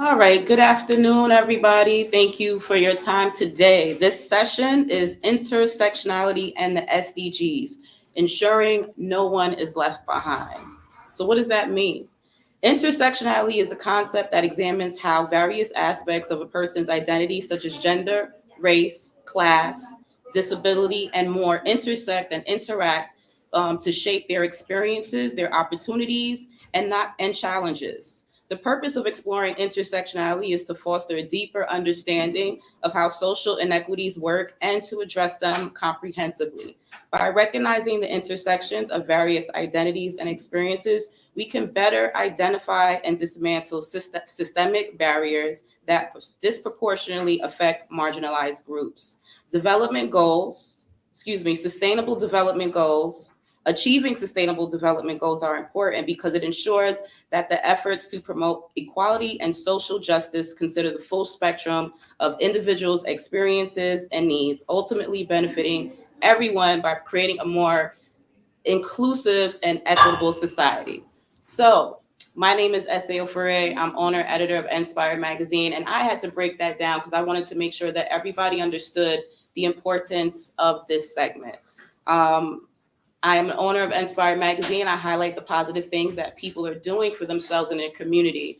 All right, good afternoon, everybody. Thank you for your time today. This session is Intersectionality and the SDGs, ensuring no one is left behind. So, what does that mean? Intersectionality is a concept that examines how various aspects of a person's identity, such as gender, race, class, disability, and more, intersect and interact to shape their experiences, their opportunities, and challenges. The purpose of exploring intersectionality is to foster a deeper understanding of how social inequities work and to address them comprehensively. By recognizing the intersections of various identities and experiences, we can better identify and dismantle systemic barriers that disproportionately affect marginalized groups. Development goals, sustainable development goals, achieving sustainable development goals are important because it ensures that the efforts to promote equality and social justice consider the full spectrum of individuals' experiences and needs, ultimately benefiting everyone by creating a more inclusive and equitable society. So, my name is S.A. Ofure. I'm owner editor of Inspired Magazine, and I had to break that down because I wanted to make sure that everybody understood the importance of this segment. Um, I am an owner of Inspired Magazine. I highlight the positive things that people are doing for themselves and their community.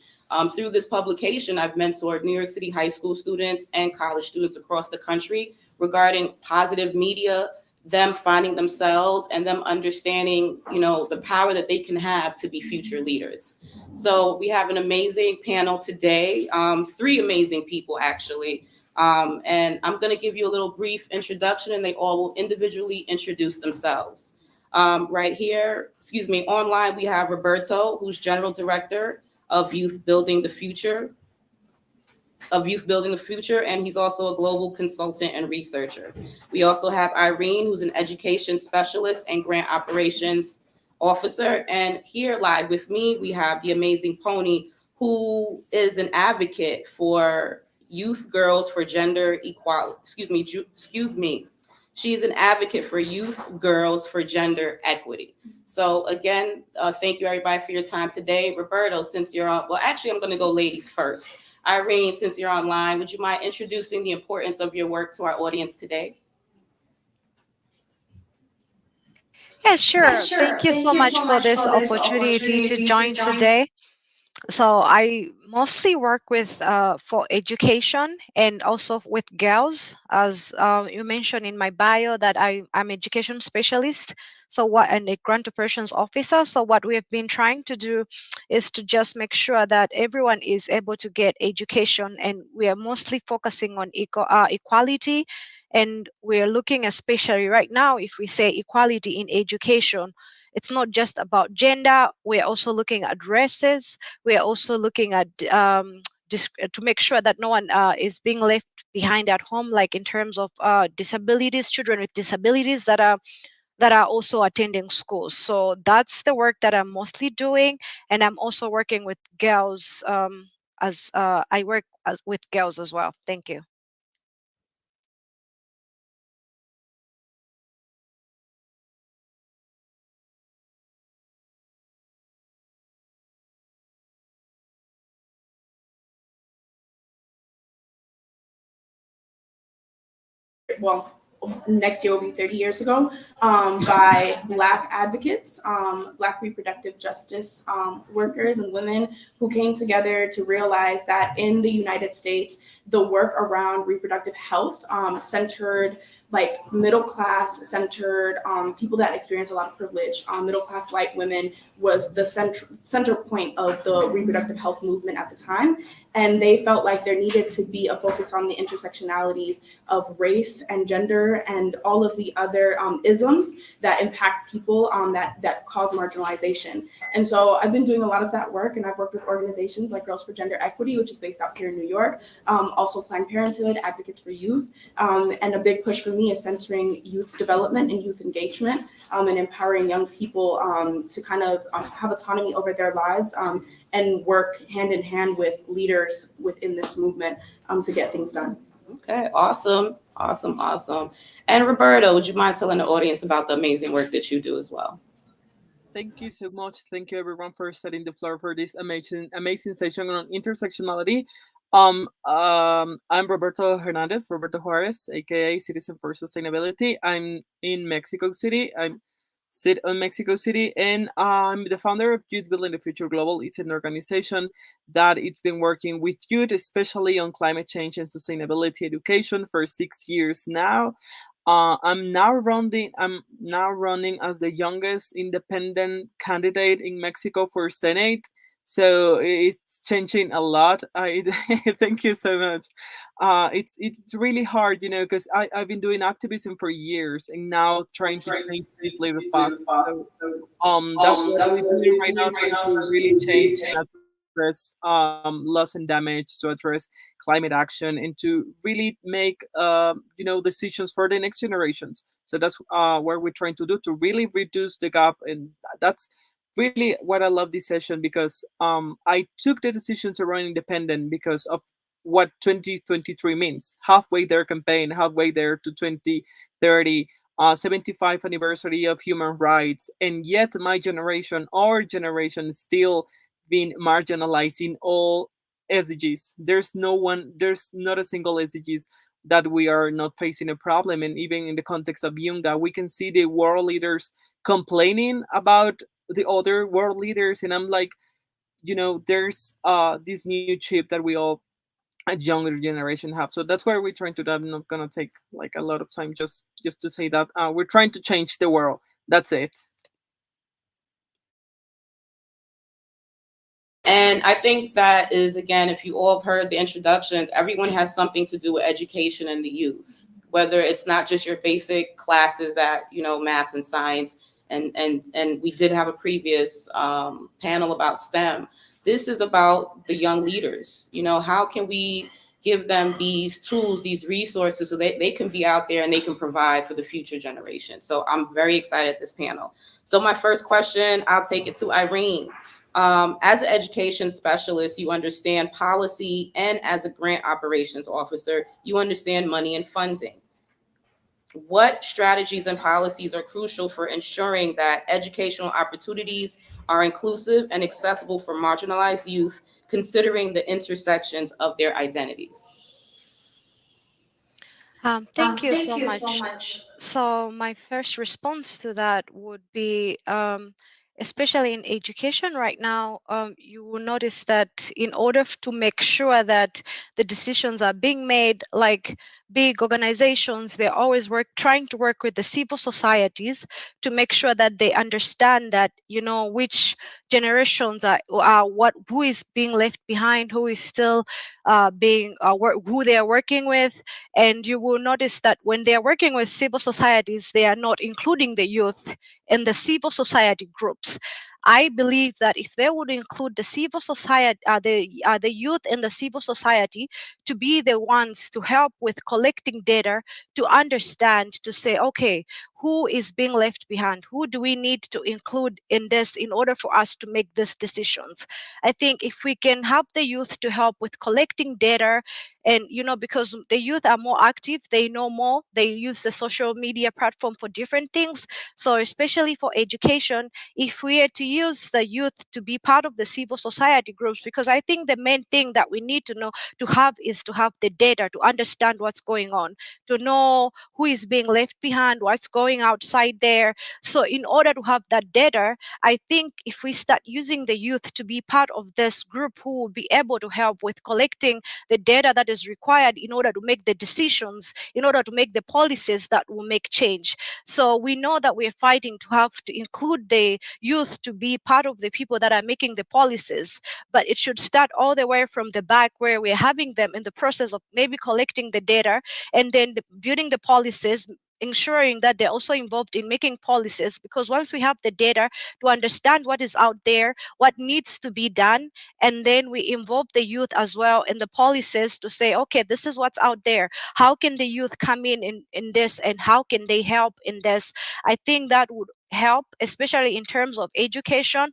Through this publication, I've mentored New York City high school students and college students across the country regarding positive media, them finding themselves and them understanding, the power that they can have to be future leaders. So we have an amazing panel today, three amazing people actually. And I'm going to give you a little brief introduction and they all will individually introduce themselves. Right here, online, we have Roberto, who's General Director of Youth Building the Future, and he's also a global consultant and researcher. We also have Irene, who's an education specialist and grant operations officer. And here live with me, we have the amazing Pony, who is an advocate for youth girls for gender equality. Excuse me. She's an advocate for youth girls for gender equity. So again, thank you everybody for your time today. Roberto, since you're on, well, actually, I'm going to go ladies first. Irene, since you're online, would you mind introducing the importance of your work to our audience today? Yes, sure. Thank you so much for this opportunity to join today. So I mostly work with for education and also with girls, as you mentioned in my bio that I'm education specialist. So what and a grant operations officer. So what we have been trying to do is to just make sure that everyone is able to get education, and we are mostly focusing on equality. And we're looking, especially right now, if we say equality in education, it's not just about gender. We're also looking at races. We're also looking at to make sure that no one is being left behind at home, like in terms of disabilities, children with disabilities that are also attending schools. So that's the work that I'm mostly doing, and I'm also working with girls as I work with girls as well. Thank you. Well, next year will be 30 years ago, by Black advocates, Black reproductive justice workers and women who came together to realize that in the United States, the work around reproductive health centered like middle class centered people that experience a lot of privilege. Middle class white women was the center point of the reproductive health movement at the time. And they felt like there needed to be a focus on the intersectionalities of race and gender and all of the other isms that impact people that cause marginalization. And so I've been doing a lot of that work, and I've worked with organizations like Girls for Gender Equity, which is based out here in New York, also Planned Parenthood, Advocates for Youth, and a big push for me is centering youth development and youth engagement, and empowering young people to kind of have autonomy over their lives, and work hand in hand with leaders within this movement to get things done. Okay, awesome, awesome, awesome. And Roberto, would you mind telling the audience about the amazing work that you do as well? Thank you so much. Thank you everyone for setting the floor for this amazing session on intersectionality. I'm Roberto Hernandez, Roberto Juarez, aka Citizen for Sustainability. I'm in Mexico City. I sit in Mexico City, and I'm the founder of Youth Building the Future Global. It's an organization that it's been working with youth, especially on climate change and sustainability education for 6 years now. I'm now running as the youngest independent candidate in Mexico for Senate. So it's changing a lot. I thank you so much. It's really hard, because I've been doing activism for years and now trying to change this little path. So that's what we're doing right now, trying to really change and address loss and damage, to address climate action, and to really make decisions for the next generations. So that's what we're trying to do, to really reduce the gap. And that's really what I love this session, because I took the decision to run independent because of what 2023 means. Halfway there campaign, halfway there to 2030, 75th anniversary of human rights, and yet my generation, our generation, is still being marginalized in all SDGs. There's not a single SDGs that we are not facing a problem. And even in the context of Yunga, we can see the world leaders complaining about the other world leaders, and I'm like, there's this new chip that we all a younger generation have. So that's why we're trying to do. I'm not gonna take like a lot of time just to say that we're trying to change the world. That's it. And I think that is, again, if you all have heard the introductions, everyone has something to do with education and the youth, whether it's not just your basic classes that, math and science. And we did have a previous panel about STEM. This is about the young leaders. How can we give them these tools, these resources, so they can be out there and they can provide for the future generation. So I'm very excited at this panel. So my first question, I'll take it to Irene. As an education specialist, you understand policy, and as a grant operations officer, you understand money and funding. What strategies and policies are crucial for ensuring that educational opportunities are inclusive and accessible for marginalized youth, considering the intersections of their identities? Thank you so much. So my first response to that would be, especially in education right now, you will notice that in order to make sure that the decisions are being made, like big organizations, they're always trying to work with the civil societies to make sure that they understand that, which generations are who is being left behind, who is still who they are working with. And you will notice that when they are working with civil societies, they are not including the youth in the civil society groups. I believe that if they would include the civil society, the youth in the civil society, to be the ones to help with collecting data, to understand, to say, okay, who is being left behind? Who do we need to include in this in order for us to make these decisions? I think if we can help the youth to help with collecting data, and because the youth are more active, they know more, they use the social media platform for different things. So especially for education, if we are to use the youth to be part of the civil society groups, because I think the main thing that we need to know to have is to have the data to understand what's going on, to know who is being left behind, what's going outside there. So in order to have that data, I think if we start using the youth to be part of this group who will be able to help with collecting the data that is required in order to make the decisions, in order to make the policies that will make change. So we know that we're fighting to have to include the youth to be part of the people that are making the policies, but it should start all the way from the back, where we're having them in the process of maybe collecting the data and then building the policies, ensuring that they're also involved in making policies. Because once we have the data to understand what is out there, what needs to be done, and then we involve the youth as well in the policies to say, okay, this is what's out there, how can the youth come in this, and how can they help in this? I think that would help, especially in terms of education.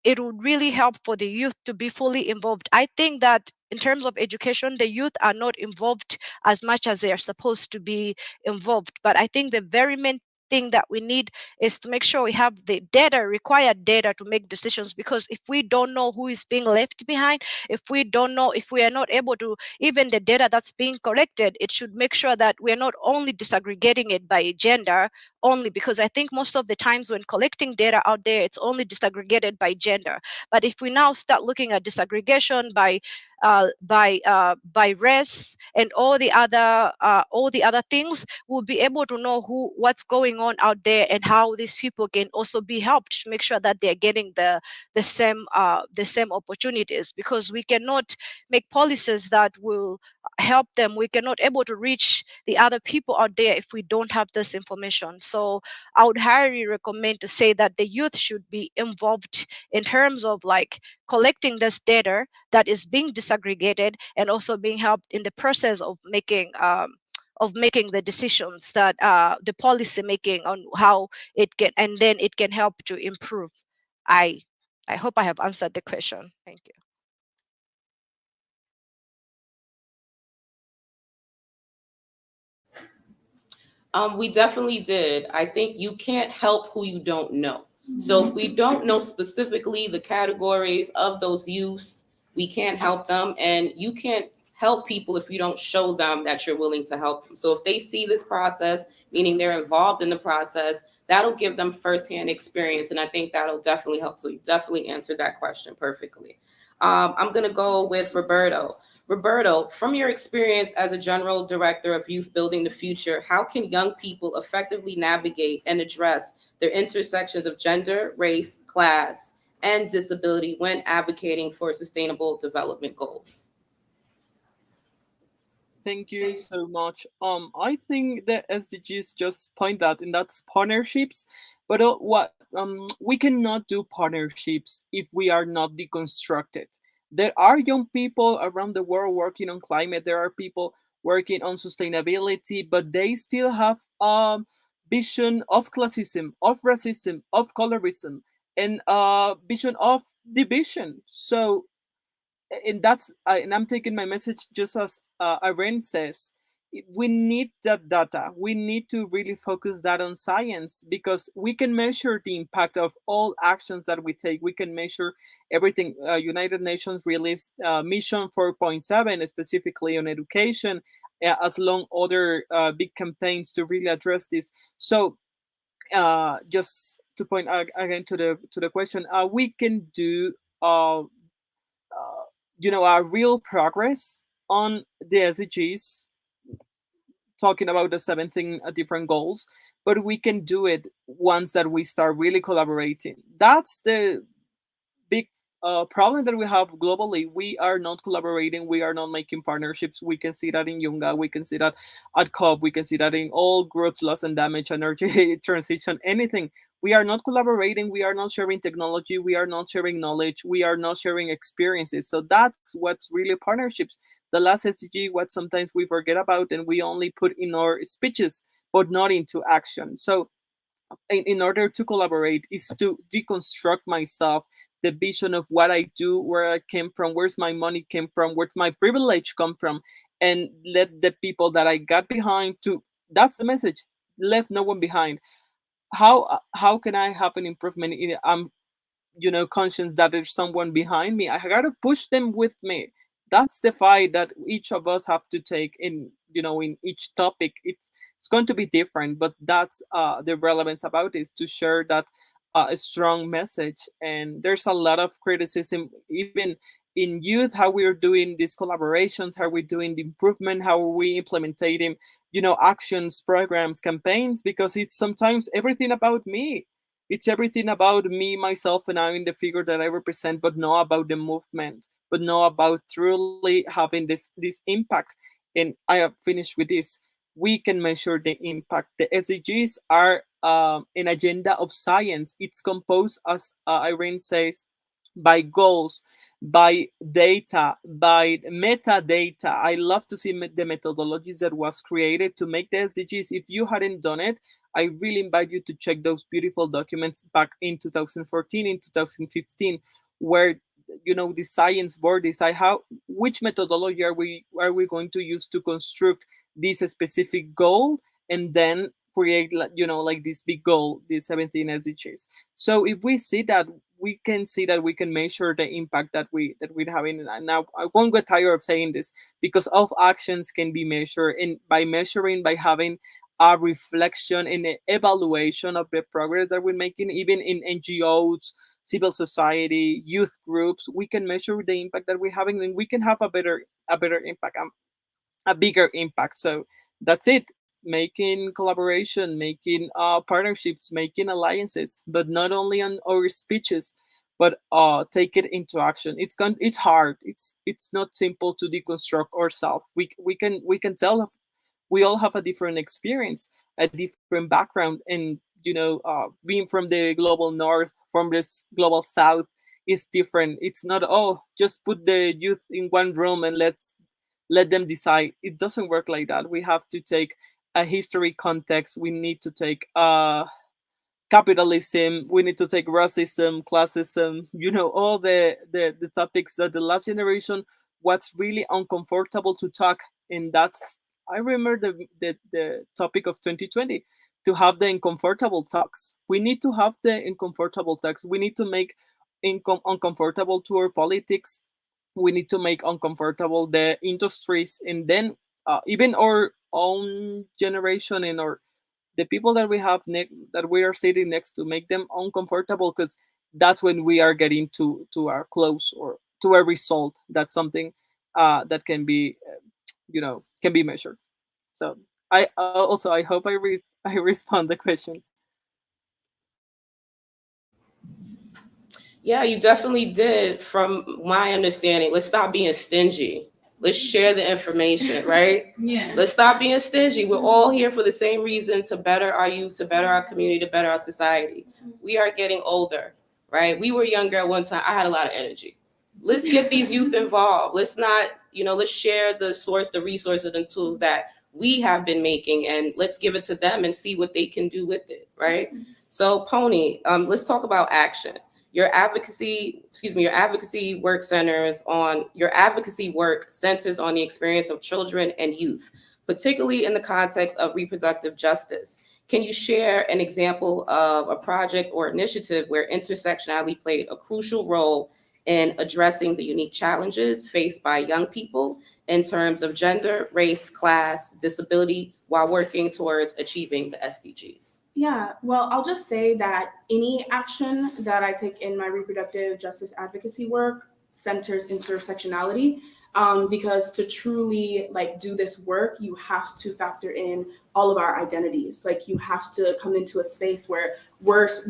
It would really help for the youth to be fully involved. I think that in terms of education, the youth are not involved as much as they are supposed to be involved. But I think the very main thing that we need is to make sure we have the data, required data, to make decisions. Because if we don't know who is being left behind, if we don't know, if we are not able to, even the data that's being collected, it should make sure that we are not only disaggregating it by gender only, because I think most of the times when collecting data out there, it's only disaggregated by gender. But if we now start looking at disaggregation by race and all the other things, we'll be able to know what's going on out there, and how these people can also be helped to make sure that they're getting the same opportunities. Because we cannot make policies that will help them, we cannot able to reach the other people out there if we don't have this information. So I would highly recommend to say that the youth should be involved in terms of like collecting this data that is being disaggregated, and also being helped in the process of making the decisions, that the policy making on how it can, and then it can help to improve. I i hope I have answered the question. Thank you. We definitely did. I think you can't help who you don't know. So if we don't know specifically the categories of those youths, we can't help them. And you can't help people if you don't show them that you're willing to help them. So if they see this process, meaning they're involved in the process, that'll give them firsthand experience. And I think that'll definitely help. So you definitely answered that question perfectly. I'm going to go with Roberto. Roberto, from your experience as a general director of Youth Building the Future, how can young people effectively navigate and address their intersections of gender, race, class, and disability when advocating for sustainable development goals? Thank you so much. I think the SDGs just point that, and that's partnerships. But what we cannot do partnerships if we are not deconstructed. There are young people around the world working on climate. There are people working on sustainability, but they still have vision of classism, of racism, of colorism, and vision of division. So, and and I'm taking my message just as Irene says. We need that data. We need to really focus that on science, because we can measure the impact of all actions that we take. We can measure everything. United Nations released Mission 4.7 specifically on education, as long other big campaigns to really address this. So just to point again to the question, we can do a real progress on the SDGs, talking about the 17 different goals, but we can do it once that we start really collaborating. That's the big problem that we have globally. We are not collaborating. We are not making partnerships. We can see that in Yunga. We can see that at COP. We can see that in all groups, loss and damage, energy transition, anything. We are not collaborating. We are not sharing technology. We are not sharing knowledge. We are not sharing experiences. So that's what's really partnerships. The last SDG, what sometimes we forget about and we only put in our speeches, but not into action. So in order to collaborate is to deconstruct myself, the vision of what I do, where I came from, where's my money came from, where's my privilege come from, and let the people that I got behind to, that's the message, left no one behind. How can I have an improvement in, conscious that there's someone behind me? I gotta push them with me. That's the fight that each of us have to take in, in each topic. It's going to be different, but that's the relevance about it, is to share that a strong message. And there's a lot of criticism even in youth, how we are doing these collaborations, how we're doing the improvement, how are we implementing, actions, programs, campaigns, because it's sometimes everything about me. It's everything about me, myself, and I in the figure that I represent, but not about the movement, but not about truly having this impact. And I have finished with this. We can measure the impact. The SDGs are an agenda of science. It's composed, as Irene says, by goals, by data, by metadata. I love to see the methodologies that was created to make the SDGs. If you hadn't done it, I really invite you to check those beautiful documents back in 2014, in 2015, where the science board decide which methodology are we going to use to construct this specific goal, and then create like this big goal, the 17 SDGs. So if we see that, we can see that we can measure the impact that we're having. And now I won't get tired of saying this, because all actions can be measured, and by measuring, by having a reflection and an evaluation of the progress that we're making, even in NGOs, civil society, youth groups, we can measure the impact that we're having, and we can have a better impact, a bigger impact. So that's it. Making collaboration, making partnerships, making alliances, but not only on our speeches, but take it into action. It's hard. It's not simple to deconstruct ourselves. We can tell we all have a different experience, a different background, and being from the global north, from this global south, is different. It's not, oh, just put the youth in one room and let them decide. It doesn't work like that. We have to take a history context. We need to take capitalism. We need to take racism, classism. All the topics that the last generation was really uncomfortable to talk. And that's, I remember the topic of 2020, to have the uncomfortable talks. We need to have the uncomfortable talks. We need to make uncomfortable to our politics. We need to make uncomfortable the industries, and then even our own generation, and our the people that that we are sitting next to, make them uncomfortable, because that's when we are getting to our close, or to a result. That's something that can be can be measured. So I hope I respond the question. Yeah, you definitely did. From my understanding, let's stop being stingy. Let's share the information, right? Yeah. Let's stop being stingy. We're all here for the same reason: to better our youth, to better our community, to better our society. We are getting older, right? We were younger at one time. I had a lot of energy. Let's get these youth involved. Let's not, let's share the source, the resources, and tools that we have been making, and let's give it to them and see what they can do with it, right? So, Pony, let's talk about action. Your advocacy work centers on the experience of children and youth, particularly in the context of reproductive justice. Can you share an example of a project or initiative where intersectionality played a crucial role in addressing the unique challenges faced by young people in terms of gender, race, class, disability, while working towards achieving the SDGs? Yeah, well, I'll just say that any action that I take in my reproductive justice advocacy work centers intersectionality, because to truly do this work, you have to factor in all of our identities. Like, you have to come into a space where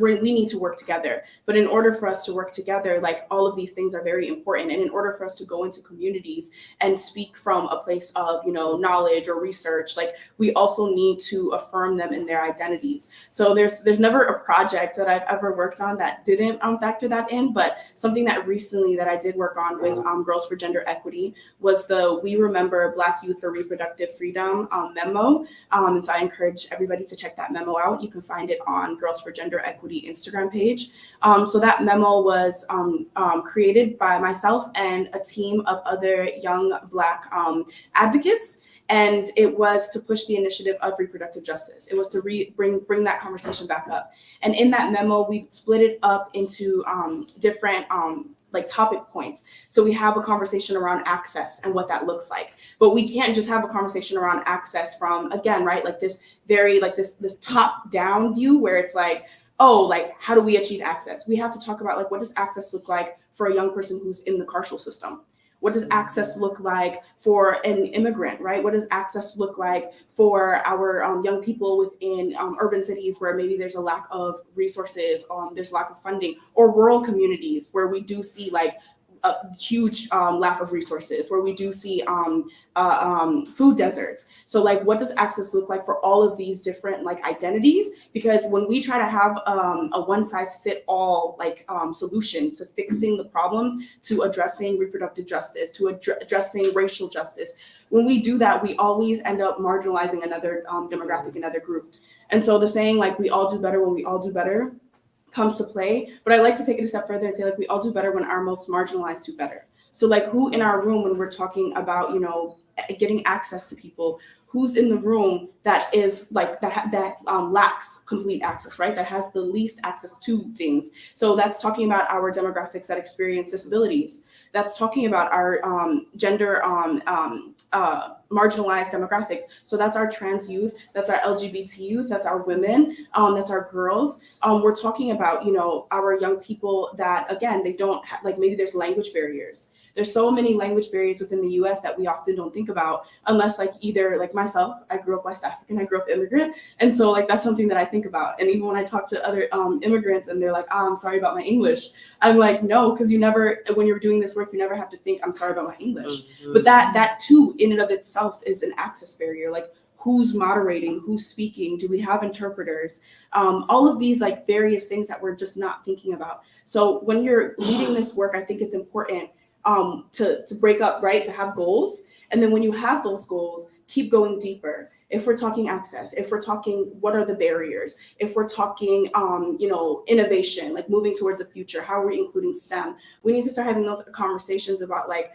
we need to work together. But in order for us to work together, all of these things are very important. And in order for us to go into communities and speak from a place of knowledge or research, we also need to affirm them in their identities. So there's never a project that I've ever worked on that didn't factor that in. But something that recently that I did work on with Girls for Gender Equity was the We Remember Black Youth for Reproductive Freedom memo. And so I encourage everybody to check that memo out. You can find it on Girls for Gender Equity Instagram page. So that memo was created by myself and a team of other young Black advocates. And it was to push the initiative of reproductive justice. It was to bring that conversation back up. And in that memo, we split it up into different topic points. So we have a conversation around access and what that looks like. But we can't just have a conversation around access from, again, right, this very this top down view where it's how do we achieve access? We have to talk about what does access look like for a young person who's in the carceral system? What does access look like for an immigrant, right? What does access look like for our young people within urban cities where maybe there's a lack of resources, there's lack of funding, or rural communities where we do see a huge lack of resources, where we do see food deserts. So what does access look like for all of these different identities? Because when we try to have a one size fit all solution to fixing the problems, to addressing reproductive justice, to addressing racial justice, when we do that, we always end up marginalizing another demographic, another group. And so the saying we all do better when we all do better comes to play. But I like to take it a step further and say we all do better when our most marginalized do better. So who in our room, when we're talking about getting access to people, who's in the room that is like that lacks complete access, right? That has the least access to things. So that's talking about our demographics that experience disabilities. That's talking about our gender marginalized demographics. So that's our trans youth, that's our LGBT youth, that's our women, that's our girls. We're talking about, you know, our young people that, again, they don't like, maybe there's language barriers. There's so many language barriers within the US that we often don't think about unless, like, either like myself, I grew up West African, I grew up immigrant. And so like that's something that I think about. And even when I talk to other immigrants and they're like, oh, I'm sorry about my English. I'm like, no, because you never, when you're doing this work, you never have to think, I'm sorry about my English. But that too, in and of itself, is an access barrier. Like, who's moderating, who's speaking, do we have interpreters, all of these like various things that we're just not thinking about. So when you're leading this work, I think it's important to break up, right, to have goals, and then when you have those goals, keep going deeper. If we're talking access, if we're talking what are the barriers, if we're talking you know, innovation, like moving towards the future, how are we including STEM, we need to start having those conversations about like,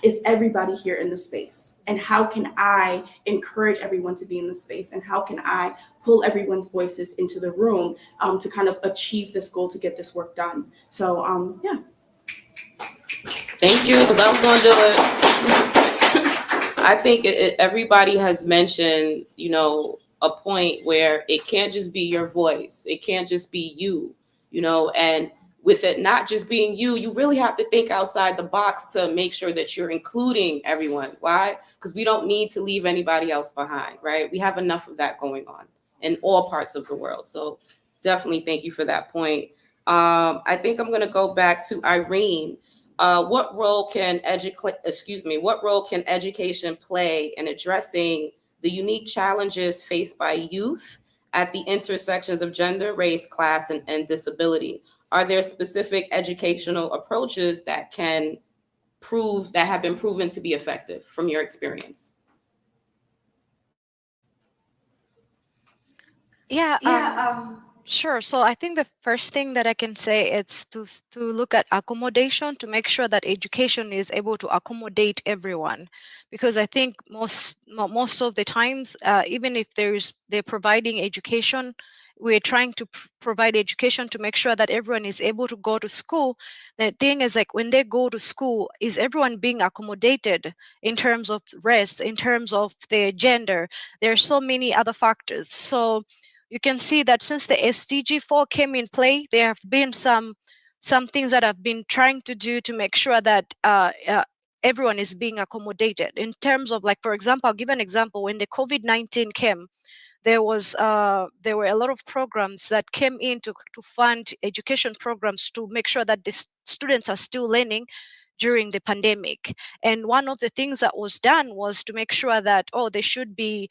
is everybody here in the space, and how can I encourage everyone to be in the space, and how can I pull everyone's voices into the room to kind of achieve this goal, to get this work done. So yeah. Thank you, because I was going to do it. I think everybody has mentioned, you know, a point where it can't just be your voice. It can't just be you, you know, and with it not just being you, you really have to think outside the box to make sure that you're including everyone. Why? Because we don't need to leave anybody else behind, right? We have enough of that going on in all parts of the world. So definitely thank you for that point. I think I'm going to go back to Irene. What role can education play in addressing the unique challenges faced by youth at the intersections of gender, race, class, and disability? Are there specific educational approaches that have been proven to be effective from your experience? Yeah, sure. So I think the first thing that I can say is to look at accommodation, to make sure that education is able to accommodate everyone, because I think most of the times, even if they're providing education, we're trying to provide education to make sure that everyone is able to go to school. The thing is, like, when they go to school, is everyone being accommodated in terms of race, in terms of their gender? There are so many other factors. So you can see that since the SDG 4 came in play, there have been some things that have been trying to do to make sure that everyone is being accommodated in terms of, like, for example, I'll give an example. When the COVID-19 came, there were a lot of programs that came in to fund education programs to make sure that the students are still learning during the pandemic. And one of the things that was done was to make sure that, oh, there should be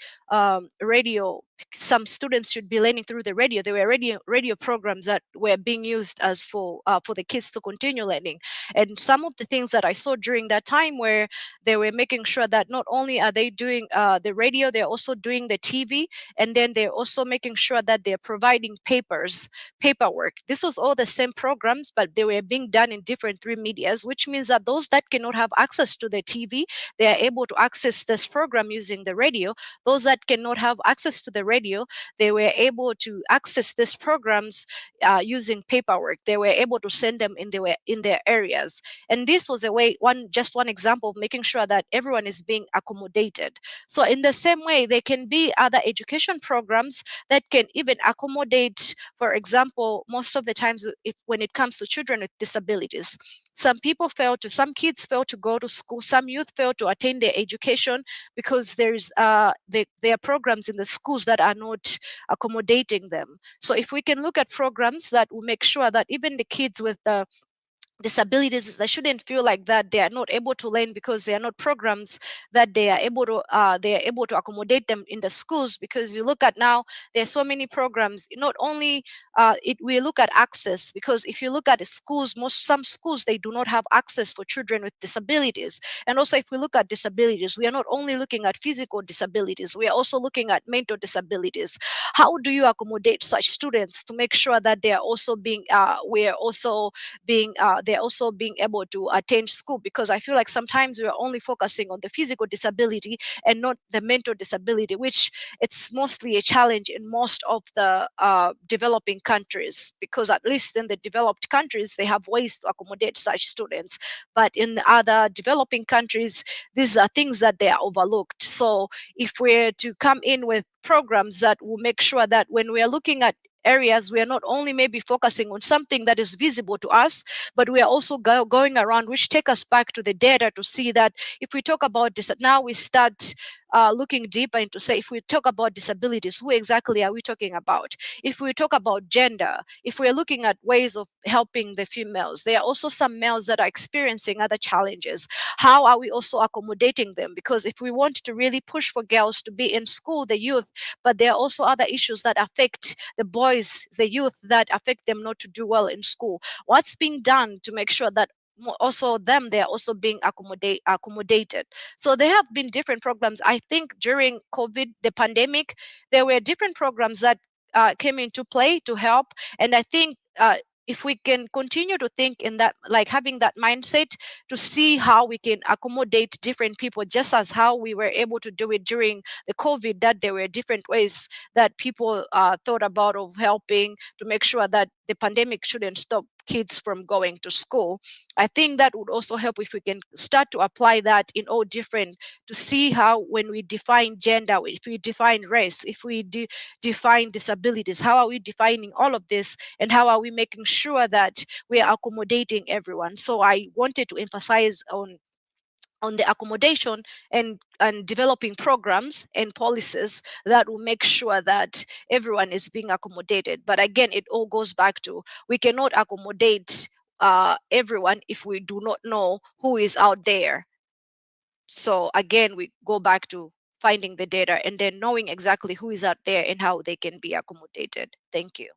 radio. Some students should be learning through the radio. There were radio programs that were being used as for the kids to continue learning. And some of the things that I saw during that time where they were making sure that not only are they doing the radio, they're also doing the TV, and then they're also making sure that they're providing paperwork. This was all the same programs, but they were being done in different three medias, which means that those that cannot have access to the TV, they are able to access this program using the radio. Those that cannot have access to the radio, they were able to access these programs using paperwork. They were able to send them in their areas. And this was just one example of making sure that everyone is being accommodated. So in the same way, there can be other education programs that can even accommodate, for example, most of the times, when it comes to children with disabilities, some kids fail to go to school, some youth fail to attain their education because there are programs in the schools that are not accommodating them. So if we can look at programs that will make sure that even the kids with the disabilities, they shouldn't feel like that they are not able to learn because they are not programs that they are able to accommodate them in the schools. Because you look at now, there are so many programs. Not only we look at access, because if you look at the schools, some schools, they do not have access for children with disabilities. And also, if we look at disabilities, we are not only looking at physical disabilities, we are also looking at mental disabilities. How do you accommodate such students to make sure that they are also being they're also being able to attend school, because I feel like sometimes we're only focusing on the physical disability and not the mental disability, which it's mostly a challenge in most of the developing countries, because at least in the developed countries they have ways to accommodate such students, but in other developing countries these are things that they are overlooked. So if we're to come in with programs that will make sure that when we are looking at areas, we are not only maybe focusing on something that is visible to us, but we are also going around, which take us back to the data to see that if we talk about this, now we start looking deeper into, say, if we talk about disabilities, who exactly are we talking about? If we talk about gender, if we're looking at ways of helping the females, there are also some males that are experiencing other challenges. How are we also accommodating them? Because if we want to really push for girls to be in school, the youth, but there are also other issues that affect the boys, the youth, that affect them not to do well in school. What's being done to make sure that also them, they are also being accommodated? So there have been different programs. I think during COVID, the pandemic, there were different programs that came into play to help. And I think if we can continue to think in that, like having that mindset to see how we can accommodate different people, just as how we were able to do it during the COVID, that there were different ways that people thought about of helping to make sure that the pandemic shouldn't stop kids from going to school. I think that would also help if we can start to apply that in all different, to see how when we define gender, if we define race, if we define disabilities, how are we defining all of this, and how are we making sure that we are accommodating everyone? So I wanted to emphasize on the accommodation and developing programs and policies that will make sure that everyone is being accommodated. But again, it all goes back to, we cannot accommodate everyone if we do not know who is out there. So again, we go back to finding the data and then knowing exactly who is out there and how they can be accommodated. Thank you.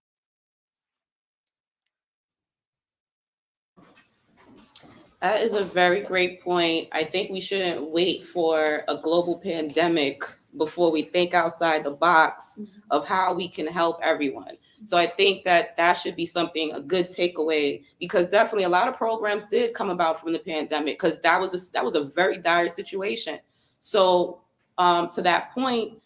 That is a very great point. I think we shouldn't wait for a global pandemic before we think outside the box of how we can help everyone. So I think that that should be something, a good takeaway, because definitely a lot of programs did come about from the pandemic, because that was a very dire situation. So to that point,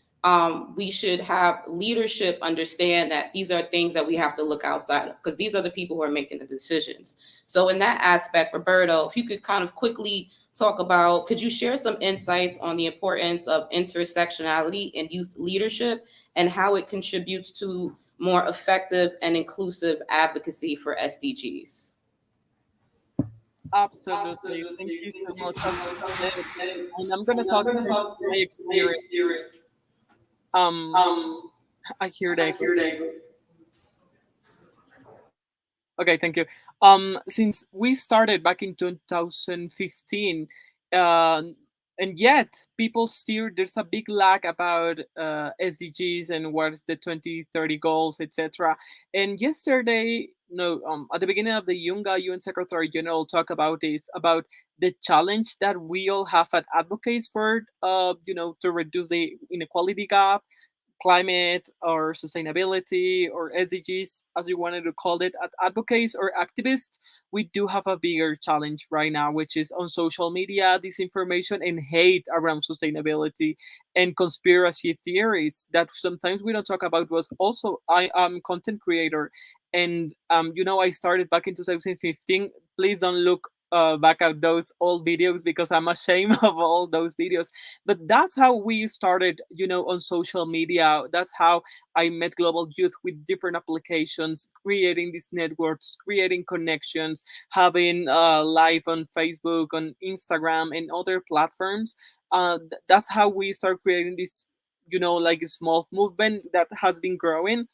we should have leadership understand that these are things that we have to look outside of, because these are the people who are making the decisions. So in that aspect, Roberto, if you could kind of quickly talk about, could you share some insights on the importance of intersectionality in youth leadership and how it contributes to more effective and inclusive advocacy for SDGs? Absolutely. Thank you so much. As you said, and I'm gonna talk based on my experience. Um, I hear the echo. Okay, thank you. Since we started back in 2015, uh, and yet people still, there's a big lag about SDGs and what's the 2030 goals, etc. And yesterday, no, at the beginning of the UN Secretary General talk about this, about the challenge that we all have at advocates for, to reduce the inequality gap, climate or sustainability or SDGs, as you wanted to call it, advocates or activists, we do have a bigger challenge right now, which is on social media, disinformation and hate around sustainability and conspiracy theories that sometimes we don't talk about. Was also, I am content creator, and I started back in 2015. Please don't look back at those old videos because I'm ashamed of all those videos, but that's how we started, on social media. That's how I met global youth with different applications, creating these networks, creating connections, having live on Facebook, on Instagram and other platforms. That's how we start creating this, like a small movement that has been growing.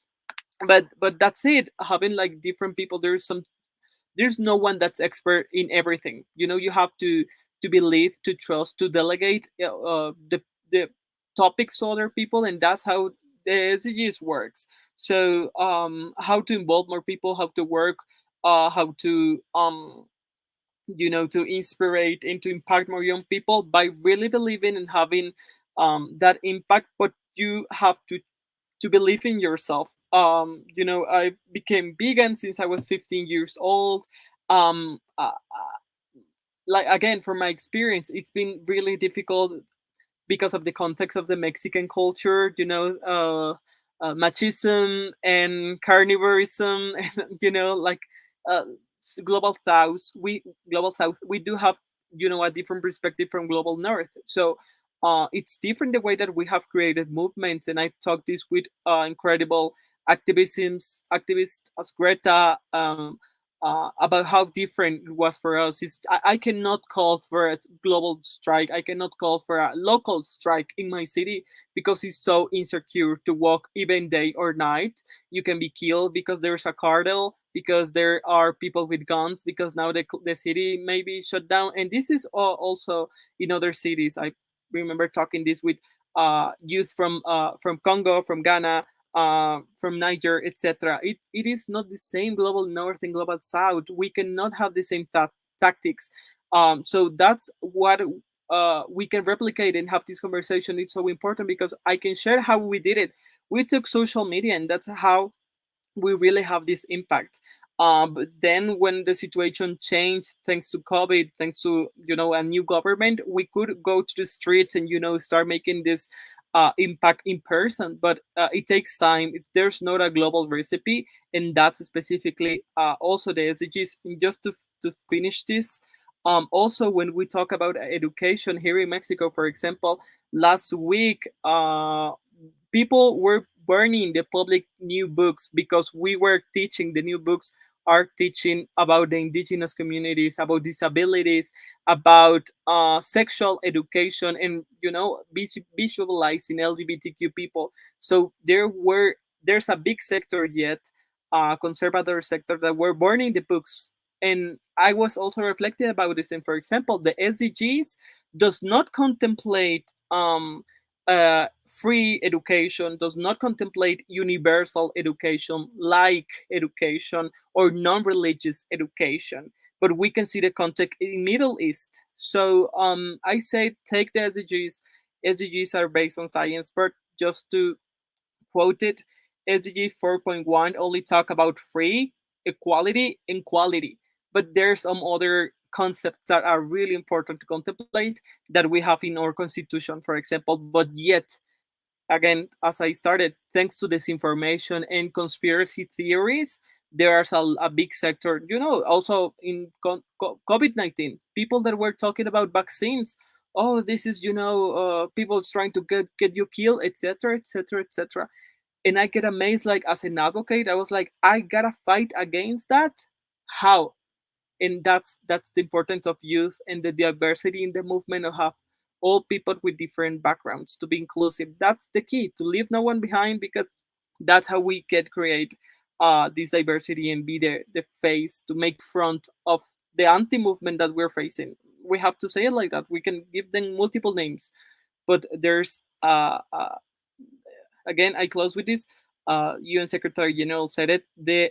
But that's it, having like different people. There's no one that's expert in everything. You have to believe, to trust, to delegate the topics to other people, and that's how the SDGs works. So how to involve more people, how to work, how to to inspire and to impact more young people by really believing and having that impact. But you have to believe in yourself. I became vegan since I was 15 years old. um uh, like, again, from my experience, it's been really difficult because of the context of the Mexican culture, machismo and carnivorism, and like, uh, global south, we do have, a different perspective from global north. So it's different the way that we have created movements, and I've talked this with incredible activists as Greta, about how different it was for us. I cannot call for a global strike. I cannot call for a local strike in my city because it's so insecure to walk even day or night. You can be killed because there's a cartel, because there are people with guns, because now the city may be shut down. And this is also in other cities. I remember talking this with youth from Congo, from Ghana, from Niger, etc. It is not the same global north and global south. We cannot have the same tactics. So that's what we can replicate and have this conversation. It's so important because I can share how we did it. We took social media, and that's how we really have this impact. But then when the situation changed, thanks to COVID, thanks to a new government, we could go to the streets and start making this impact in person. But it takes time. There's not a global recipe, and that's specifically also the SDGs. And just to finish this, also when we talk about education here in Mexico, for example, last week, people were burning the public new books because we were teaching the new books are teaching about the indigenous communities, about disabilities, about sexual education, and visualizing LGBTQ people. So there's a big sector yet, conservative sector, that were burning the books. And I was also reflecting about this. And for example, the SDGs does not contemplate free education, does not contemplate universal education, like education, or non-religious education. But we can see the context in Middle East. So I say take the SDGs. SDGs are based on science, but just to quote it, SDG 4.1 only talk about free, equality, and quality. But there's some other concepts that are really important to contemplate that we have in our constitution, for example. But yet, again, as I started, thanks to disinformation and conspiracy theories, there's a big sector, also in COVID 19, people that were talking about vaccines. Oh, this is, people trying to get you killed, etc., etc., etc. And I get amazed, like, as an advocate, I was like, I gotta fight against that. How? And that's the importance of youth and the diversity in the movement, of have all people with different backgrounds to be inclusive. That's the key, to leave no one behind, because that's how we can create this diversity and be the face to make front of the anti-movement that we're facing. We have to say it like that. We can give them multiple names, but there's again, I close with this. UN Secretary General said it. The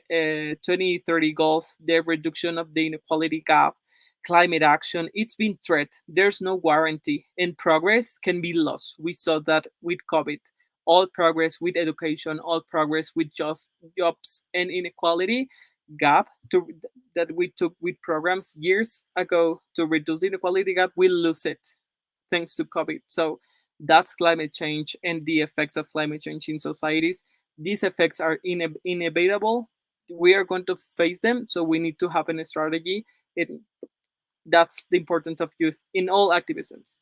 2030 goals, the reduction of the inequality gap, climate action, it's been threat. There's no guarantee, and progress can be lost. We saw that with COVID. All progress with education, all progress with just jobs and inequality gap that we took with programs years ago to reduce the inequality gap, we lose it thanks to COVID. So that's climate change and the effects of climate change in societies. These effects are inevitable. We are going to face them, so we need to have a strategy. That's the importance of youth in all activisms.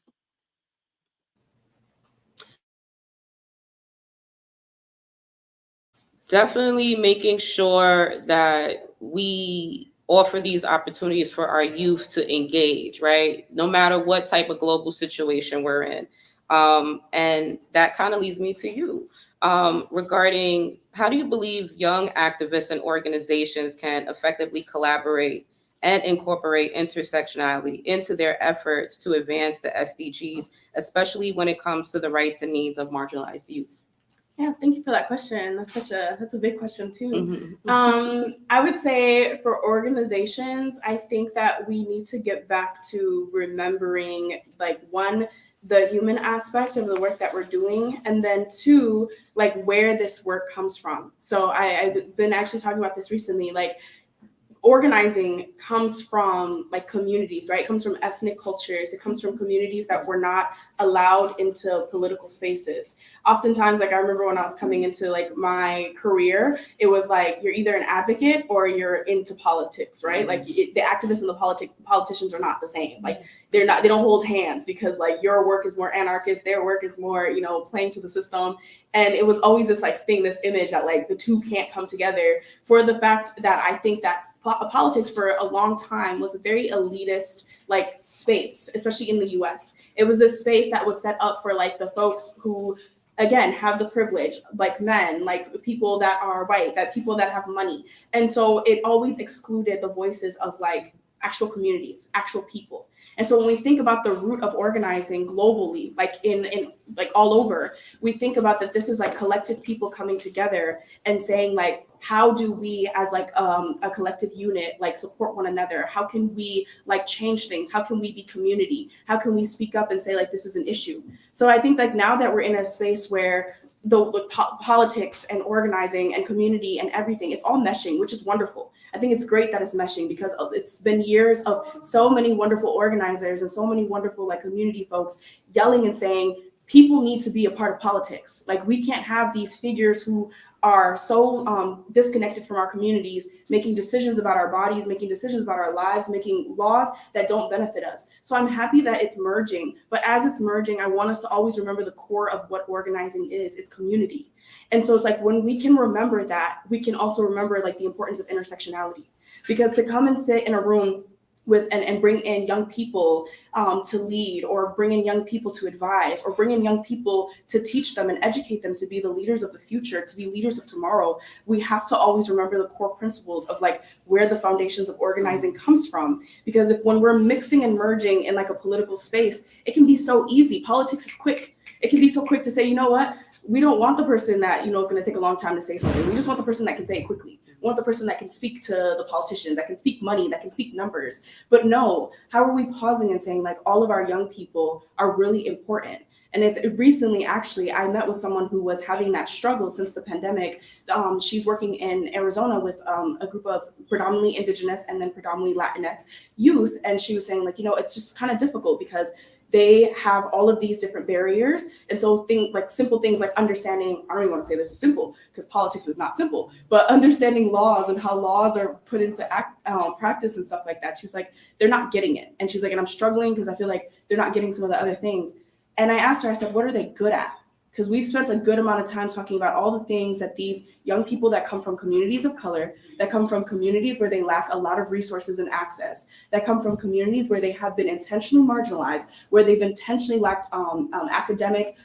Definitely making sure that we offer these opportunities for our youth to engage, right? No matter what type of global situation we're in. And that kind of leads me to you, regarding how do you believe young activists and organizations can effectively collaborate and incorporate intersectionality into their efforts to advance the SDGs, especially when it comes to the rights and needs of marginalized youth? Yeah, thank you for that question. That's a big question too. Mhm. I would say for organizations, I think that we need to get back to remembering, like, one, the human aspect of the work that we're doing, and then two, like, where this work comes from. So I've been actually talking about this recently, like, organizing comes from like communities, right? It comes from ethnic cultures. It comes from communities that were not allowed into political spaces. Oftentimes, like I remember when I was coming into like my career, it was like you're either an advocate or you're into politics, right? Like the activists and the politicians are not the same. Like they don't hold hands, because like your work is more anarchist, their work is more, you know, playing to the system. And it was always this like thing, this image that like the two can't come together, for the fact that I think that politics for a long time was a very elitist like space, especially in the US. It was a space that was set up for like the folks who, again, have the privilege, like men, like people that are white, that people that have money. And so it always excluded the voices of like actual communities, actual people. And so when we think about the root of organizing globally, like in like all over, we think about that this is like collective people coming together and saying like, how do we as like a collective unit like support one another? How can we like change things? How can we be community? How can we speak up and say like this is an issue? So I think like now that we're in a space where the politics and organizing and community and everything, it's all meshing, which is wonderful. I think it's great that it's meshing, because it's been years of so many wonderful organizers and so many wonderful like community folks yelling and saying people need to be a part of politics. Like we can't have these figures who are so disconnected from our communities, making decisions about our bodies, making decisions about our lives, making laws that don't benefit us. So I'm happy that it's merging, but as it's merging, I want us to always remember the core of what organizing is. It's community. And so it's like when we can remember that, we can also remember like the importance of intersectionality, because to come and sit in a room with and bring in young people to lead, or bring in young people to advise, or bring in young people to teach them and educate them to be the leaders of the future, to be leaders of tomorrow, we have to always remember the core principles of like where the foundations of organizing comes from. Because if when we're mixing and merging in like a political space, it can be so easy. Politics is quick. It can be so quick to say, you know what, we don't want the person that, you know, is going to take a long time to say something. We just want the person that can say it quickly. We want the person that can speak to the politicians, that can speak money, that can speak numbers. But no, how are we pausing and saying like all of our young people are really important? And it's recently, actually, I met with someone who was having that struggle since the pandemic. She's working in Arizona with a group of predominantly Indigenous and then predominantly Latinx youth. And she was saying like, you know, it's just kind of difficult because they have all of these different barriers. And so simple things like understanding, I don't even want to say this is simple because politics is not simple, but understanding laws and how laws are put into practice and stuff like that. She's like, they're not getting it. And she's like, and I'm struggling because I feel like they're not getting some of the other things. And I asked her, I said, what are they good at? Because we've spent a good amount of time talking about all the things that these young people that come from communities of color, that come from communities where they lack a lot of resources and access, that come from communities where they have been intentionally marginalized, where they've intentionally lacked academic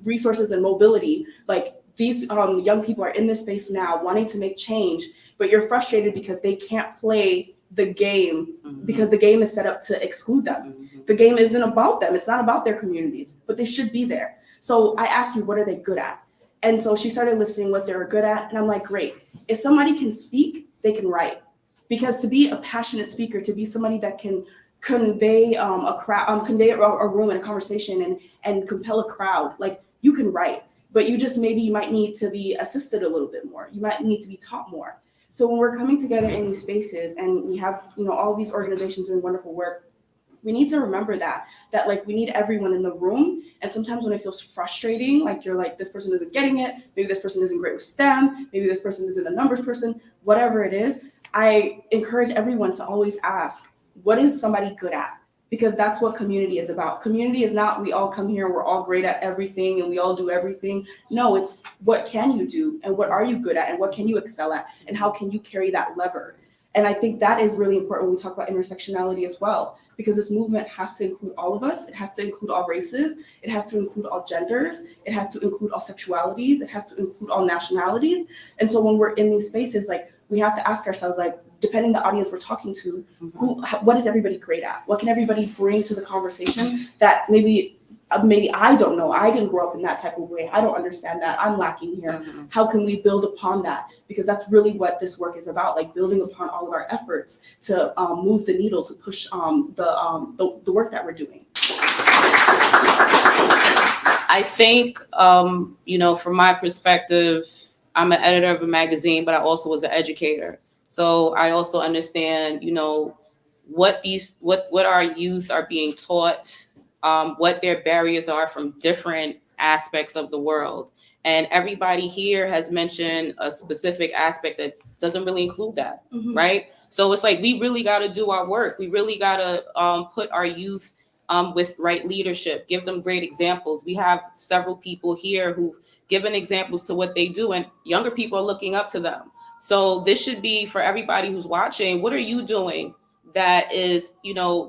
resources and mobility. Like these young people are in this space now wanting to make change, but you're frustrated because they can't play the game because the game is set up to exclude them. The game isn't about them. It's not about their communities, but they should be there. So I asked you, what are they good at? And so she started listing what they were good at. And I'm like, great. If somebody can speak, they can write. Because to be a passionate speaker, to be somebody that can convey a crowd, convey a room and a conversation and compel a crowd, like you can write, but you might need to be assisted a little bit more. You might need to be taught more. So when we're coming together in these spaces and we have, you know, all these organizations doing wonderful work, we need to remember that like we need everyone in the room. And sometimes when it feels frustrating, like you're like, this person isn't getting it, maybe this person isn't great with STEM, maybe this person isn't a numbers person, whatever it is, I encourage everyone to always ask, what is somebody good at? Because that's what community is about. Community is not, we all come here, we're all great at everything and we all do everything. No, it's what can you do and what are you good at and what can you excel at and how can you carry that lever? And I think that is really important when we talk about intersectionality as well, because this movement has to include all of us. It has to include all races. It has to include all genders. It has to include all sexualities. It has to include all nationalities. And so when we're in these spaces, like we have to ask ourselves, like, depending the audience we're talking to, what is everybody great at? What can everybody bring to the conversation that maybe I don't know. I didn't grow up in that type of way. I don't understand that. I'm lacking here. How can we build upon that? Because that's really what this work is about, like building upon all of our efforts to move the needle, to push the work that we're doing. I think, you know, from my perspective, I'm an editor of a magazine, but I also was an educator. So I also understand, what our youth are being taught, what their barriers are from different aspects of the world. And everybody here has mentioned a specific aspect that doesn't really include that, right? So it's like we really got to do our work. We really got to put our youth with right leadership, give them great examples. We have several people here who've given examples to what they do, and younger people are looking up to them. So this should be for everybody who's watching. What are you doing that is,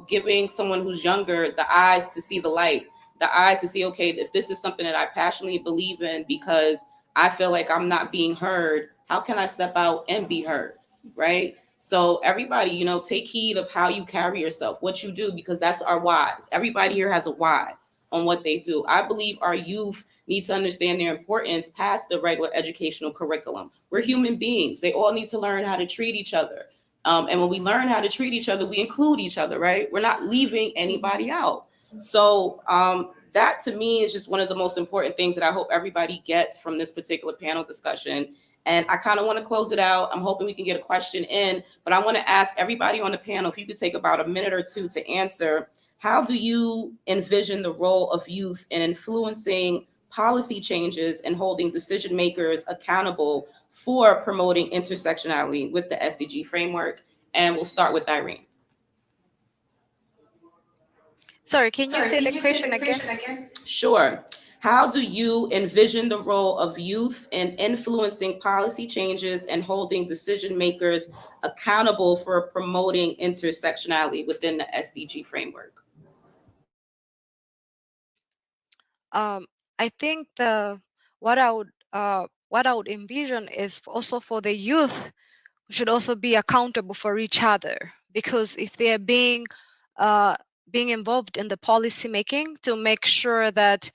giving someone who's younger the eyes to see the light, the eyes to see, okay, if this is something that I passionately believe in because I feel like I'm not being heard, how can I step out and be heard? Right? So everybody, take heed of how you carry yourself, what you do, because that's our whys. Everybody here has a why on what they do. I believe our youth need to understand their importance past the regular educational curriculum. We're human beings. They all need to learn how to treat each other. And when we learn how to treat each other, we include each other, right? We're not leaving anybody out. So that to me is just one of the most important things that I hope everybody gets from this particular panel discussion. And I kind of want to close it out. I'm hoping we can get a question in, but I want to ask everybody on the panel if you could take about a minute or two to answer. How do you envision the role of youth in influencing policy changes and holding decision makers accountable for promoting intersectionality with the SDG framework? And we'll start with Irene. Sorry, can you say the question again? Sure. How do you envision the role of youth in influencing policy changes and holding decision makers accountable for promoting intersectionality within the SDG framework? I think the what I would envision is also for the youth should also be accountable for each other, because if they are uh, being involved in the policy making to make sure that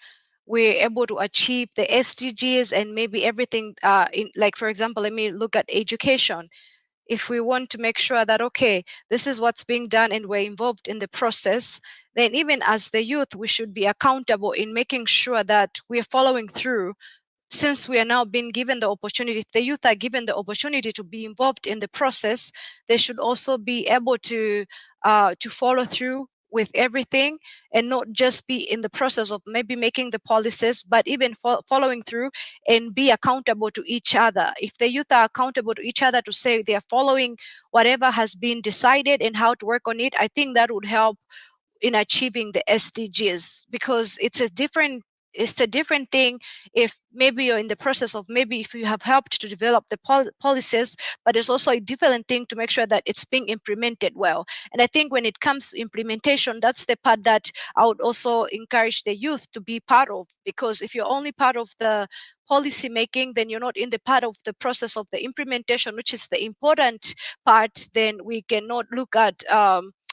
we're able to achieve the SDGs and maybe everything, like for example, let me look at education. If we want to make sure that, okay, this is what's being done and we're involved in the process, then even as the youth we should be accountable in making sure that we're following through. Since we are now being given the opportunity, if the youth are given the opportunity to be involved in the process, they should also be able to follow through with everything, and not just be in the process of maybe making the policies, but even following through and be accountable to each other. If the youth are accountable to each other to say they are following whatever has been decided and how to work on it, I think that would help in achieving the SDGs, because it's a different thing if maybe you're in the process of, maybe if you have helped to develop the policies, but it's also a different thing to make sure that it's being implemented well. And I think when it comes to implementation, that's the part that I would also encourage the youth to be part of, because if you're only part of the policy making, then you're not in the part of the process of the implementation, which is the important part, then we cannot look at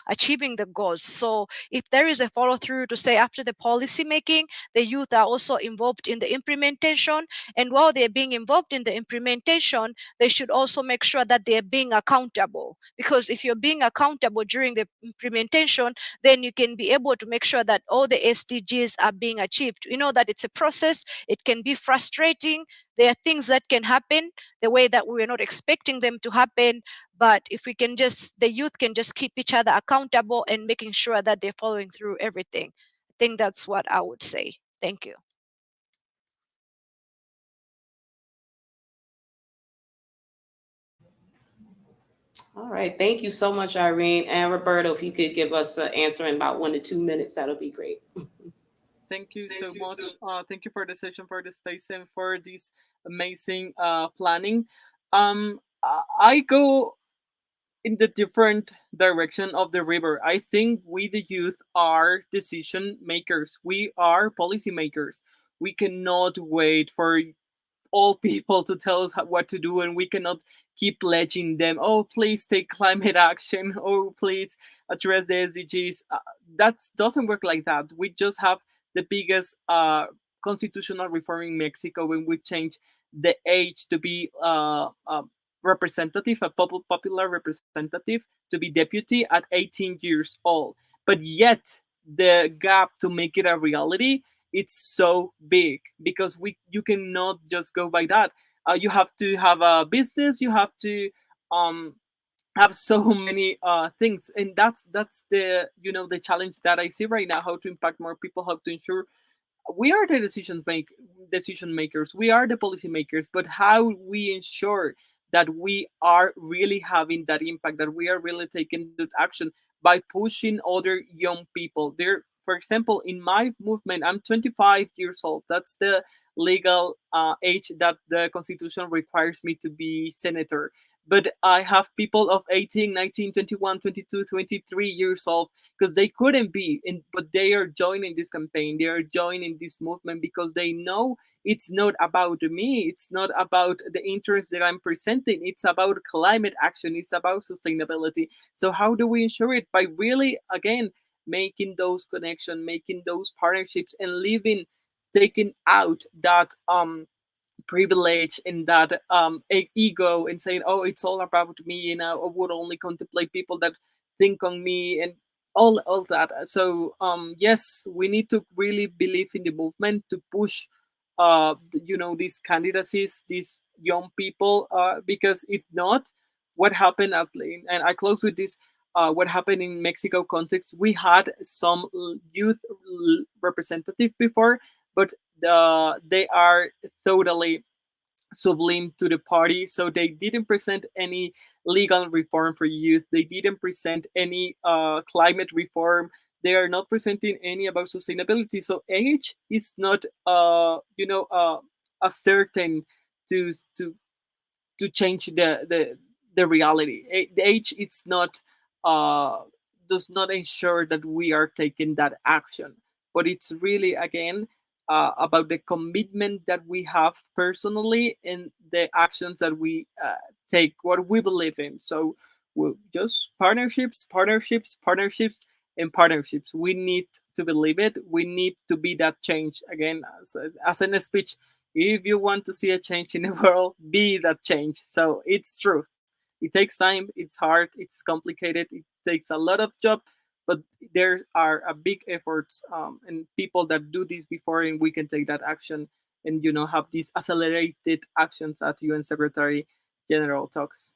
achieving the goals. So if there is a follow through to say after the policy making, the youth are also involved in the implementation. And while they're being involved in the implementation, they should also make sure that they're being accountable. Because if you're being accountable during the implementation, then you can be able to make sure that all the SDGs are being achieved. You know that it's a process, it can be frustrating. There are things that can happen the way that we're not expecting them to happen. But if we can just, the youth can just keep each other accountable and making sure that they're following through everything. I think that's what I would say. Thank you. All right. Thank you so much, Irene. And Roberto, if you could give us an answer in about 1 to 2 minutes, that'll be great. Thank you so much. Thank you for the session, for the space, and for this amazing planning. I go in the different direction of the river. I think we, the youth, are decision makers. We are policy makers. We cannot wait for all people to tell us what to do, and we cannot keep pledging them, oh please take climate action, oh please address the SDGs. That doesn't work like that. We just have the biggest constitutional reform in Mexico when we change the age to be representative, a popular representative, to be deputy at 18 years old. But yet the gap to make it a reality, it's so big, because you cannot just go by that. You have to have a business, you have to have so many things, and that's the, you know, the challenge that I see right now: how to impact more people, how to ensure we are the decision makers, we are the policy makers, but how we ensure that we are really having that impact, that we are really taking that action by pushing other young people there. For example, in my movement, I'm 25 years old. That's the legal age that the constitution requires me to be senator. But I have people of 18, 19, 21, 22, 23 years old, because they couldn't be in, but they are joining this campaign, they are joining this movement, because they know it's not about me, it's not about the interests that I'm presenting, it's about climate action, it's about sustainability. So how do we ensure it? By really, again, making those connections, making those partnerships, and living, taking out that privilege and that ego, and saying, oh, it's all about me, and I would only contemplate people that think on me, and all that. So yes, we need to really believe in the movement to push you know, these candidacies, these young people, because if not, what happened at, and I close with this, what happened in Mexico context, we had some youth representative before, but they are totally sublime to the party. So they didn't present any legal reform for youth. They didn't present any climate reform. They are not presenting any about sustainability. So age is not, you know, a certain to to to change the reality. The age, it's not, uh, does not ensure that we are taking that action, but it's really, again, about the commitment that we have personally and the actions that we take, what we believe in. So we just partnerships, partnerships, partnerships, and partnerships. We need to believe it. We need to be that change. Again, as in a speech, if you want to see a change in the world, be that change. So it's truth. It takes time, it's hard, it's complicated, it takes a lot of job, but there are a big efforts, and people that do this before, and we can take that action, and, you know, have these accelerated actions that UN Secretary General talks.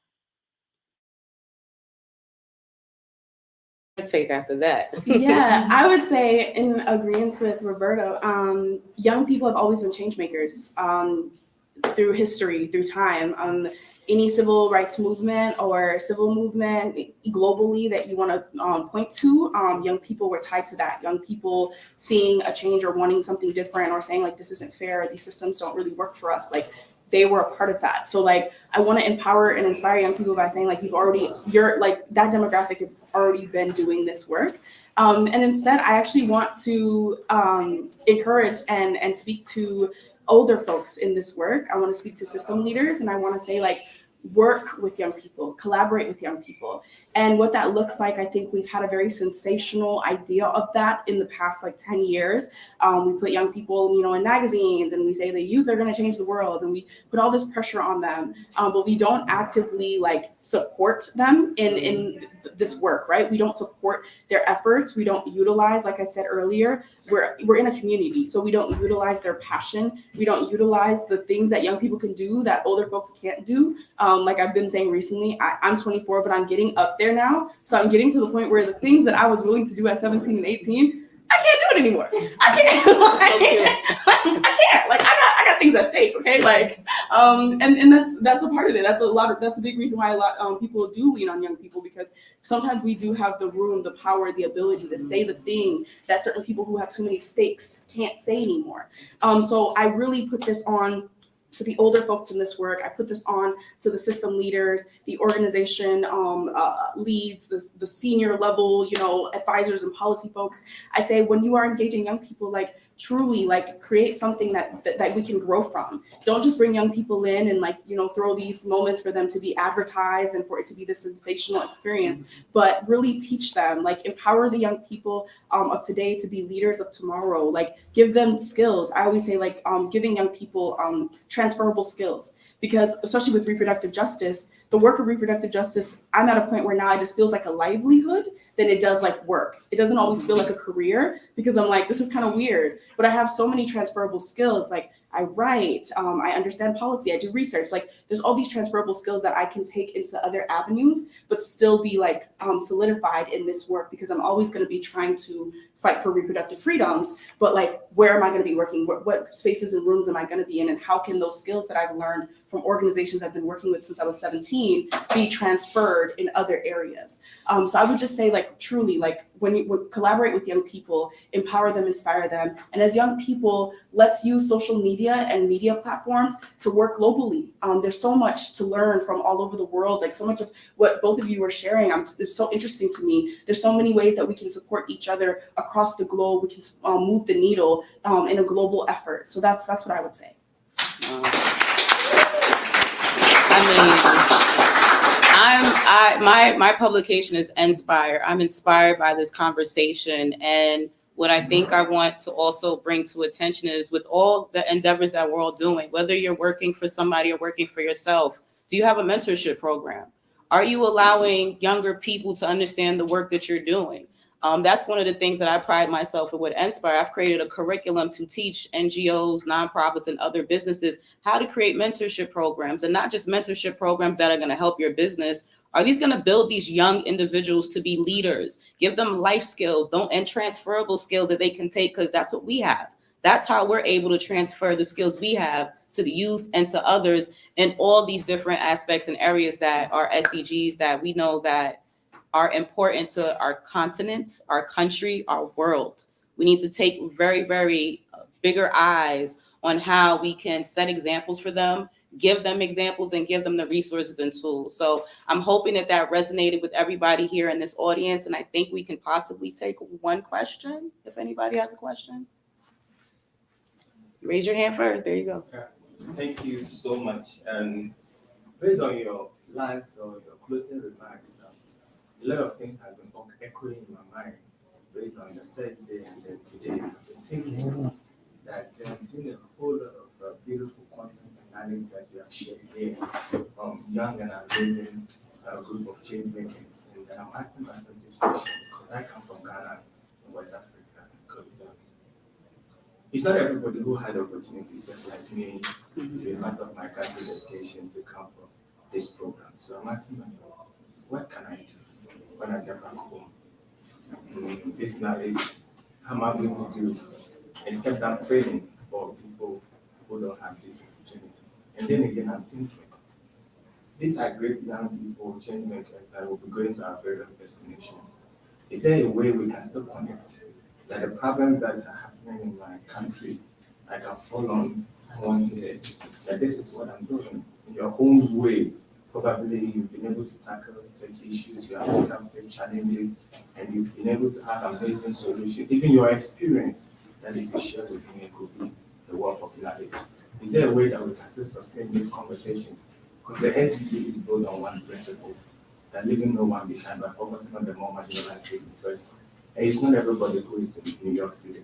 Take after that. Yeah, I would say in agreement with Roberto, young people have always been change makers through history, through time. Any civil rights movement or civil movement globally that you want to point to, young people were tied to that. Young people seeing a change or wanting something different or saying like this isn't fair, these systems don't really work for us. Like they were a part of that. So like I want to empower and inspire young people by saying like you're like that demographic has already been doing this work. And instead, I actually want to encourage and speak to older folks in this work. I want to speak to system leaders, and I want to say like work with young people, collaborate with young people. And what that looks like, I think we've had a very sensational idea of that in the past like 10 years. We put young people, you know, in magazines, and we say the youth are going to change the world, and we put all this pressure on them, but we don't actively like support them in this work, right? We don't support their efforts. We don't utilize, like I said earlier, we're in a community, so we don't utilize their passion. We don't utilize the things that young people can do that older folks can't do. Like I've been saying recently, I'm 24, but I'm getting up there now. So I'm getting to the point where the things that I was willing to do at 17 and 18, I can't do it anymore. I can't. I can't. Like I got things at stake. Okay. Like and that's a part of it. That's a big reason why a lot people do lean on young people, because sometimes we do have the room, the power, the ability to say the thing that certain people who have too many stakes can't say anymore. So I really put this on to the older folks in this work. I put this on to the system leaders, the organization leads, the senior level, you know, advisors and policy folks. I say when you are engaging young people, like truly like create something that we can grow from. Don't just bring young people in and like, you know, throw these moments for them to be advertised and for it to be this sensational experience, but really teach them, like empower the young people of today to be leaders of tomorrow. Like give them skills. I always say like giving young people transferable skills, because especially with reproductive justice, the work of reproductive justice, I'm at a point where now it just feels like a livelihood than it does like work. It doesn't always feel like a career, because I'm like, this is kind of weird, but I have so many transferable skills. Like I write, I understand policy, I do research. Like there's all these transferable skills that I can take into other avenues, but still be like solidified in this work, because I'm always going to be trying to fight for reproductive freedoms. But like, where am I going to be working? What spaces and rooms am I going to be in? And how can those skills that I've learned from organizations I've been working with since I was 17 be transferred in other areas? So I would just say, like, truly, like when you collaborate with young people, empower them, inspire them. And as young people, let's use social media and media platforms to work globally. There's so much to learn from all over the world. Like so much of what both of you were sharing, it's so interesting to me. There's so many ways that we can support each other across the globe. We can move the needle in a global effort. So that's what I would say. My publication is Inspire. I'm inspired by this conversation, and what I think I want to also bring to attention is, with all the endeavors that we're all doing, whether you're working for somebody or working for yourself, do you have a mentorship program? Are you allowing younger people to understand the work that you're doing? That's one of the things that I pride myself in with Inspire. I've created a curriculum to teach NGOs, nonprofits, and other businesses how to create mentorship programs, and not just mentorship programs that are going to help your business. Are these going to build these young individuals to be leaders? Give them life skills, and transferable skills that they can take, because that's what we have. That's how we're able to transfer the skills we have to the youth and to others in all these different aspects and areas that are SDGs, that we know that are important to our continent, our country, our world. We need to take very, very bigger eyes on how we can set examples for them, give them examples, and give them the resources and tools. So I'm hoping that that resonated with everybody here in this audience, and I think we can possibly take one question, if anybody has a question. Raise your hand first. There you go. Thank you so much. And based on your last or your closing remarks, a lot of things have been echoing in my mind based on the first day and then today. I've been thinking that there's been a whole lot of beautiful content and knowledge that you have shared here from young and amazing group of change makers. And I'm asking myself this question because I come from Ghana in West Africa. Because it's not everybody who had the opportunity, just like me, to be part of my country dedication to come from this program. So I'm asking myself, what can I do when I get back home? This knowledge, how am I going to do a step down training for people who don't have this opportunity? And then again, I'm thinking, these are great young people, change makers that will be going to our very destination. Is there a way we can still connect? That the problems that are happening in my country, I can fall on someone here, that this is what I'm doing. In your own way, probably you've been able to tackle such issues, you have overcome such challenges, and you've been able to have amazing solutions. Even your experience that if you share with me, it could be the wealth of knowledge. Is there a way that we can still sustain this conversation? Because the SDG is built on one principle, that leaving no one behind by focusing on the more marginalized people first. And it's not everybody who is in New York City.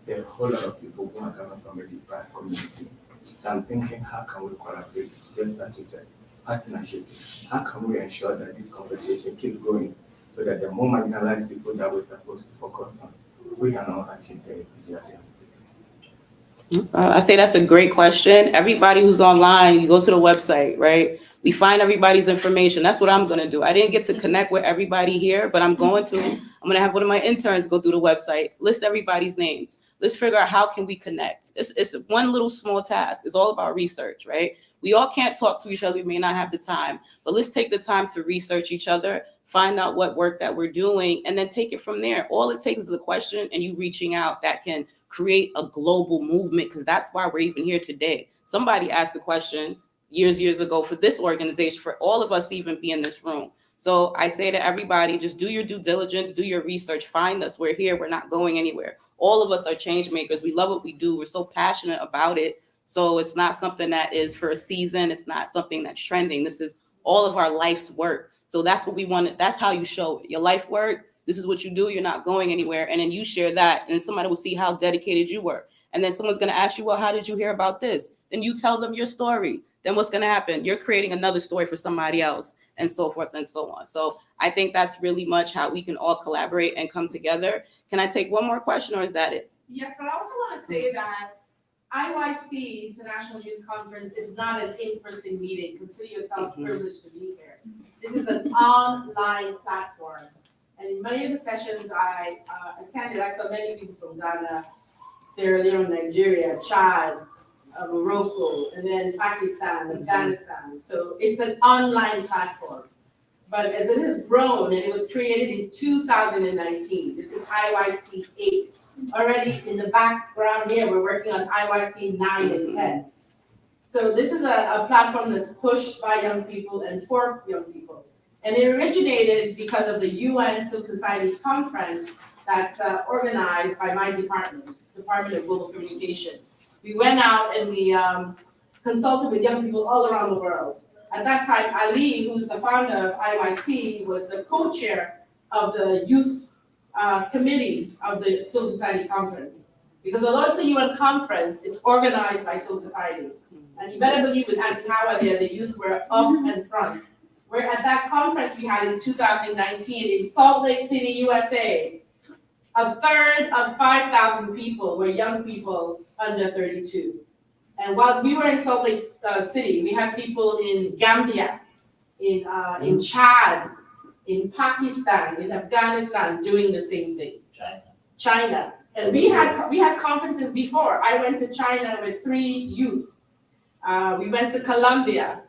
There are a whole lot of people who are coming from a deprived community. So I'm thinking, how can we collaborate? Just like you said, partnership. How can we ensure that this conversation keeps going so that the more marginalized people that we're supposed to focus on, we can all achieve the SDG at the end of the day? I say that's a great question. Everybody who's online, you go to the website, right? We find everybody's information. That's what I'm going to do. I didn't get to connect with everybody here, but I'm going to have one of my interns go through the website, list everybody's names. Let's figure out how can we connect. It's one little small task. It's all about research, right? We all can't talk to each other. We may not have the time, but let's take the time to research each other, find out what work that we're doing, and then take it from there. All it takes is a question and you reaching out that can create a global movement, because that's why we're even here today. Somebody asked the question years ago for this organization, for all of us to even be in this room. So I say to everybody, just do your due diligence, do your research, find us. We're here. We're not going anywhere. All of us are change makers. We love what we do. We're so passionate about it. So it's not something that is for a season. It's not something that's trending. This is all of our life's work. So that's what we want. That's how you show it. Your life work. This is what you do. You're not going anywhere. And then you share that, and somebody will see how dedicated you were. And then someone's going to ask you, well, how did you hear about this? Then you tell them your story. Then what's going to happen? You're creating another story for somebody else, and so forth and so on. So I think that's really much how we can all collaborate and come together. Can I take one more question, or is that it? Yes, but I also want to say that IYC, International Youth Conference, is not an in-person meeting. Consider yourself privileged to be here. This is an online platform. And in many of the sessions I attended, I saw many people from Ghana, Sierra Leone, Nigeria, Chad, Morocco, and then Pakistan, Afghanistan. So it's an online platform. But as it has grown, and it was created in 2019, this is IYC 8. Already in the background here, we're working on IYC 9 and 10. So this is a platform that's pushed by young people and for young people. And it originated because of the UN Civil Society Conference that's organized by my department, Department of Global Communications. We went out and we consulted with young people all around the world. At that time, Ali, who's the founder of IYC, was the co-chair of the youth committee of the Civil Society Conference. Because although it's a UN conference, it's organized by civil society. And you better believe with Auntie Hawa there, the youth were up and front. We're at that conference we had in 2019 in Salt Lake City, USA. A third of 5,000 people were young people under 32. And whilst we were in Salt Lake City, we had people in Gambia, in Chad, in Pakistan, in Afghanistan doing the same thing. China. And we had conferences before. I went to China with 3 youth. We went to Colombia.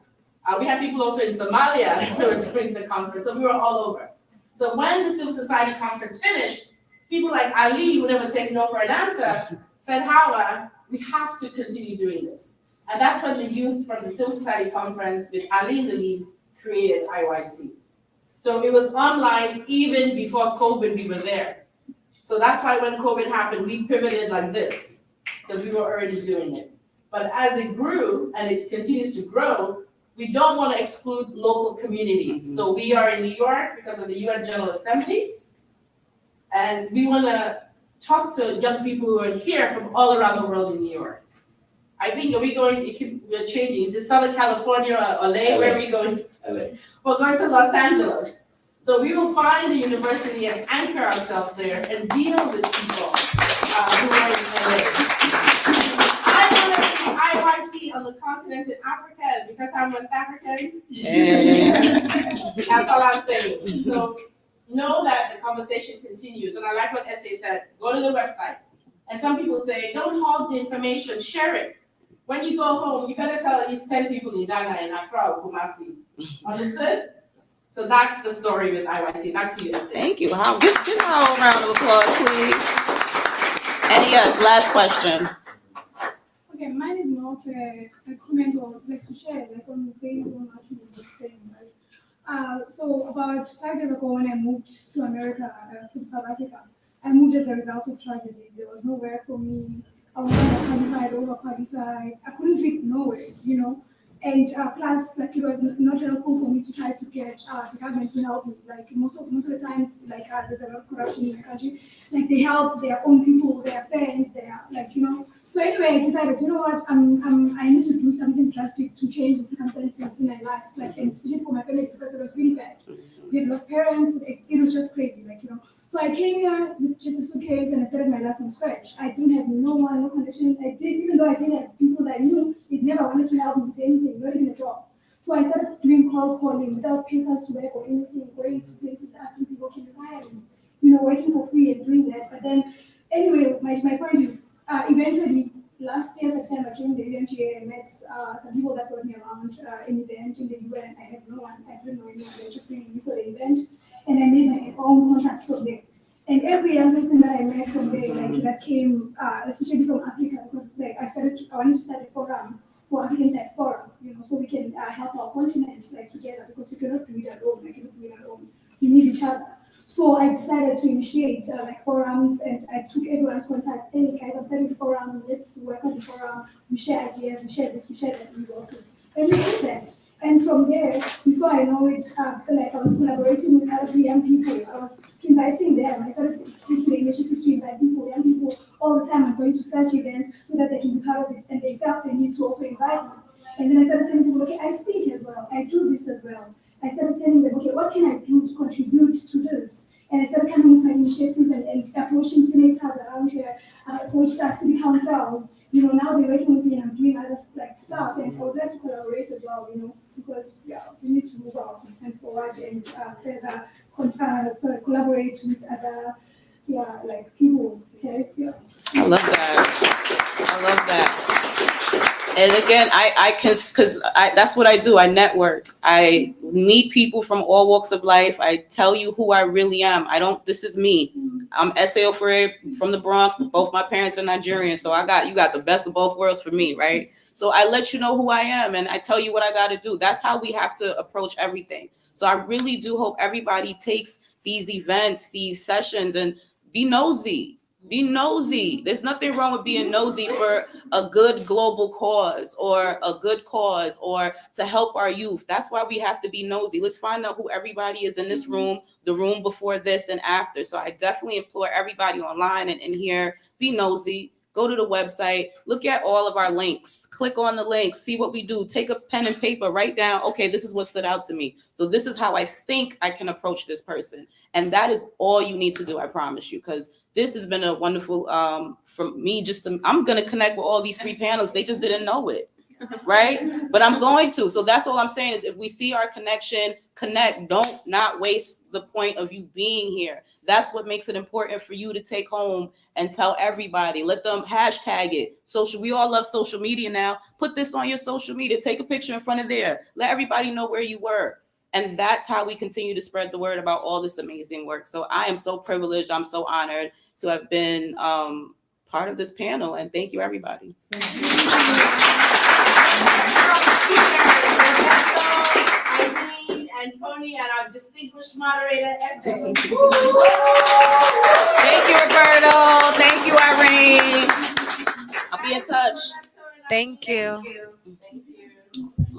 We had people also in Somalia who were doing the conference. So we were all over. So when the Civil Society Conference finished, people like Ali, who never take no for an answer, said, Hawa, we have to continue doing this. And that's when the youth from the Civil Society Conference with Ali in the lead created IYC. So it was online even before COVID, we were there. So that's why when COVID happened, we pivoted like this, because we were already doing it. But as it grew, and it continues to grow, we don't want to exclude local communities. So we are in New York because of the UN General Assembly, and we want to talk to young people who are here from all around the world in New York. I think we're changing. Is it Southern California or LA? Where are we going? LA. We're going to Los Angeles. So we will find a university and anchor ourselves there and deal with people who are in LA. I want to see IYC on the continent in Africa, and because I'm West African, that's all I'm saying. So know that the conversation continues. And I like what Essay said, go to the website. And some people say, don't hog the information, share it. When you go home, you better tell at least 10 people in Ghana and Accra or Kumasi. Understood? So that's the story with IYC. Back to you, Essay. Thank you. Give her a round of applause, please. And yes, last question. Okay, mine is more of a comment or like to share, like on based on what you were saying, right? So about 5 years ago when I moved to America from South Africa, I moved as a result of tragedy. There was no work for me. I was underqualified, overqualified. I couldn't fit nowhere, you know. And plus, like it was not helpful for me to try to get the government to help me. Like most of the times, like there's a lot of corruption in my country. Like they help their own people, their friends, like you know. So anyway, I decided, you know what, I need to do something drastic to change the circumstances in my life, like and especially for my parents because it was really bad. They lost parents. It was just crazy, like you know. So I came here with just a suitcase and I started my life from scratch. I didn't have no one, no connection. Even though I did have people that I knew, they never wanted to help me with anything, not even a job. So I started doing cold calling without papers to work or anything, going to places asking people, can you hire me? You know, working for free and doing that. But then, anyway, my point is, eventually, last year September, during the UNGA, I met some people that brought me around an event in the UN. I had no one, I didn't know anyone, they were just bringing me for the event. And I made my own contacts from there. And every young person that I met from there, like that came, especially from Africa, because like I wanted to start a forum for African diaspora, you know, so we can help our continent like together, because we cannot do it alone. Like, cannot do it alone. We need each other. So I decided to initiate like forums, and I took everyone's contact. Hey guys, I'm starting a forum. Let's work on the forum. We share ideas. We share this. We share that resources, and we did that. And from there, before I know it, like I was collaborating with other young people. I was inviting them. I started taking the initiative to invite people, young people, all the time. I'm going to such events so that they can be part of it, and they felt the need to also invite me. And then I started telling people, okay, I speak as well. I do this as well. I started telling them, okay, what can I do to contribute to this? And I started coming with my initiatives and approaching senators around here, approaching which are city councils, now they're working with me and I'm doing other like stuff, and I would like to collaborate as well, because we need to move our consent forward and further collaborate with other like people. Okay, I love that. I love that. And again, I can, because that's what I do. I network. I meet people from all walks of life. I tell you who I really am. This is me. I'm S.A. Ofure from the Bronx. Both my parents are Nigerian. So you got the best of both worlds for me, right? So I let you know who I am and I tell you what I got to do. That's how we have to approach everything. So I really do hope everybody takes these events, these sessions, and be nosy. Be nosy. There's nothing wrong with being nosy for a good global cause or to help our youth. That's why we have to be nosy. Let's find out who everybody is in this room, the room before this and after. So I definitely implore everybody online and in here, be nosy. Go to the website, look at all of our links, click on the links, see what we do, take a pen and paper, write down, okay, this is what stood out to me. So this is how I think I can approach this person. And that is all you need to do, I promise you, because this has been a wonderful, for me, I'm going to connect with all these 3 panelists. They just didn't know it, right? But I'm going to. So that's all I'm saying is if we see our connection, connect. Don't not waste the point of you being here. That's what makes it important for you to take home and tell everybody. Let them hashtag it. We all love social media now. Put this on your social media. Take a picture in front of there. Let everybody know where you were. And that's how we continue to spread the word about all this amazing work. So I am so privileged. I'm so honored to have been part of this panel. And thank you, everybody. Irene and Tony and our distinguished moderator, Esther. Thank you, Roberto. Thank you, Irene. I'll be in touch. Thank you. Thank you.